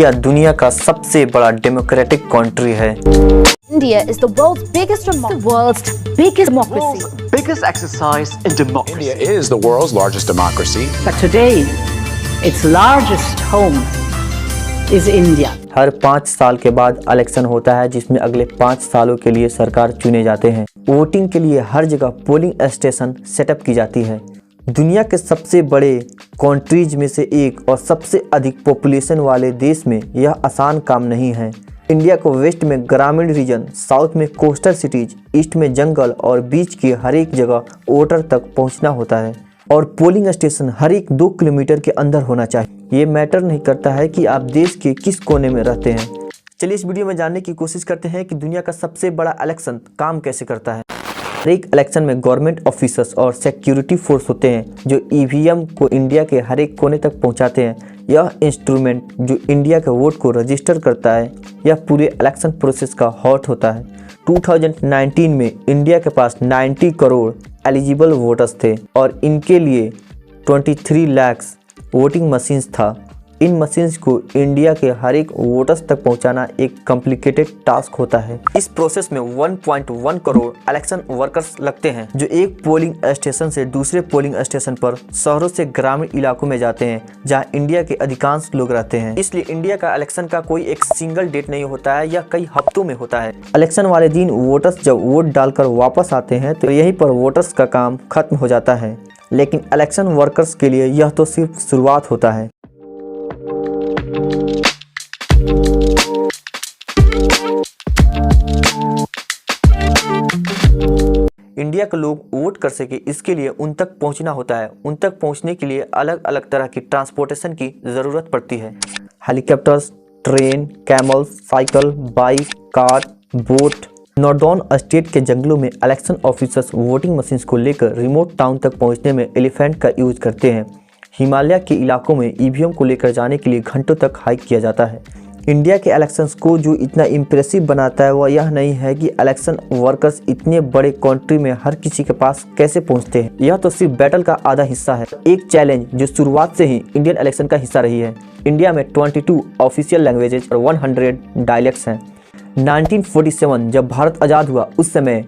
India दुनिया का सबसे बड़ा डेमोक्रेटिक कंट्री है। India is the world's biggest democracy. Biggest exercise in democracy. India is the world's largest democracy. But today, its largest home is India. हर 5 साल के बाद election होता है जिसमें अगले 5 सालों के लिए सरकार चुने जाते हैं। वोटिंग के लिए हर जगह पोलिंग स्टेशन सेटअप की जाती है। दुनिया के सबसे बड़े कंट्रीज में से एक और सबसे अधिक पॉपुलेशन वाले देश में यह आसान काम नहीं है। इंडिया को वेस्ट में ग्रामीण रीजन, साउथ में कोस्टल सिटीज, ईस्ट में जंगल और बीच की हर एक जगह वोटर तक पहुंचना होता है और पोलिंग स्टेशन हर एक 2 किलोमीटर के अंदर होना चाहिए। ये मैटर नहीं करता है कि आप देश के किस कोने में रहते हैं। चलिए इस वीडियो में जानने की कोशिश करते हैं कि दुनिया का सबसे बड़ा इलेक्शन काम कैसे करता है। हर एक इलेक्शन में गवर्नमेंट ऑफिसर्स और सिक्योरिटी फोर्स होते हैं जो ईवीएम को इंडिया के हर एक कोने तक पहुंचाते हैं। यह इंस्ट्रूमेंट जो इंडिया के वोट को रजिस्टर करता है यह पूरे इलेक्शन प्रोसेस का हार्ट होता है। 2019 में इंडिया के पास 90 करोड़ एलिजिबल वोटर्स थे और इनके लिए 23 लाख वोटिंग मशीन्स था। इन मशीन्स को इंडिया के हर एक वोटर्स तक पहुंचाना एक कॉम्प्लिकेटेड टास्क होता है। इस प्रोसेस में 1.1 करोड़ इलेक्शन वर्कर्स लगते हैं जो एक पोलिंग स्टेशन से दूसरे पोलिंग स्टेशन पर शहरों से ग्रामीण इलाकों में जाते हैं जहां इंडिया के अधिकांश लोग रहते हैं। इसलिए इंडिया का इलेक्शन का कोई एक सिंगल डेट नहीं होता है या कई हफ्तों में होता है। इलेक्शन वाले दिन वोटर्स जब वोट डालकर वापस आते हैं तो यहीं पर वोटर्स का काम खत्म हो जाता है, लेकिन इलेक्शन वर्कर्स के लिए यह तो सिर्फ शुरुआत होता है। इंडिया के लोग वोट कर सके इसके लिए उन तक पहुंचना होता है। उन तक पहुंचने के लिए अलग अलग तरह की ट्रांसपोर्टेशन की ज़रूरत पड़ती है। Helicopters, train, camel, cycle, bike, car, boat. Northern state के जंगलों में इलेक्शन ऑफिसर्स वोटिंग मशीन्स को लेकर रिमोट टाउन तक पहुंचने में एलिफेंट का यूज करते हैं। हिमालय के इलाकों में ईवीएम को लेकर जाने के लिए घंटों तक हाइक किया जाता है। इंडिया के इलेक्शंस को जो इतना इम्प्रेसिव बनाता है वह यह नहीं है कि इलेक्शन वर्कर्स इतने बड़े कंट्री में हर किसी के पास कैसे पहुंचते हैं। यह तो सिर्फ बैटल का आधा हिस्सा है। एक चैलेंज जो शुरुआत से ही इंडियन इलेक्शन का हिस्सा रही है। इंडिया में 22 ऑफिशियल लैंग्वेजेज और 100 डायलेक्ट्स हैं। 1947 जब भारत आज़ाद हुआ उस समय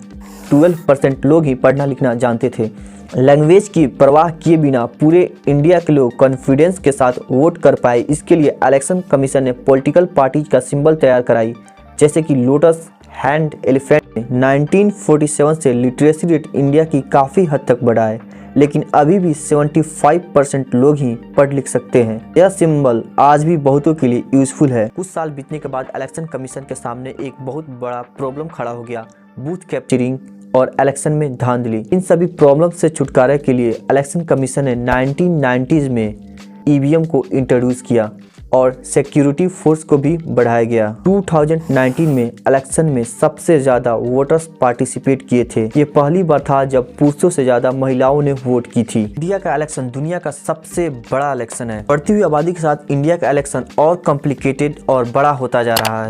12% लोग ही पढ़ना लिखना जानते थे। लैंग्वेज की परवाह किए बिना पूरे इंडिया के लोग कॉन्फिडेंस के साथ वोट कर पाए। इसके लिए इलेक्शन कमीशन ने पॉलिटिकल पार्टीज का सिंबल तैयार कराई जैसे कि लोटस, हैंड, एलिफेंट। 1947 से लिटरेसी रेट इंडिया की काफ़ी हद तक बढ़ा है, लेकिन अभी भी 75% लोग ही पढ़ लिख सकते हैं। यह सिंबल आज भी बहुतों के लिए यूजफुल है। कुछ साल बीतने के बाद इलेक्शन कमीशन के सामने एक बहुत बड़ा प्रॉब्लम खड़ा हो गया, बूथ कैप्चरिंग और इलेक्शन में धांधली। इन सभी प्रॉब्लम से छुटकारे के लिए इलेक्शन कमीशन ने 1990s में ईवीएम को इंट्रोड्यूस किया और सिक्योरिटी फोर्स को भी बढ़ाया गया। 2019 में इलेक्शन में सबसे ज़्यादा वोटर्स पार्टिसिपेट किए थे। ये पहली बार था जब पुरुषों से ज़्यादा महिलाओं ने वोट की थी। इंडिया का इलेक्शन दुनिया का सबसे बड़ा इलेक्शन है। बढ़ती हुई आबादी के साथ इंडिया का इलेक्शन और कॉम्प्लिकेटेड और बड़ा होता जा रहा है।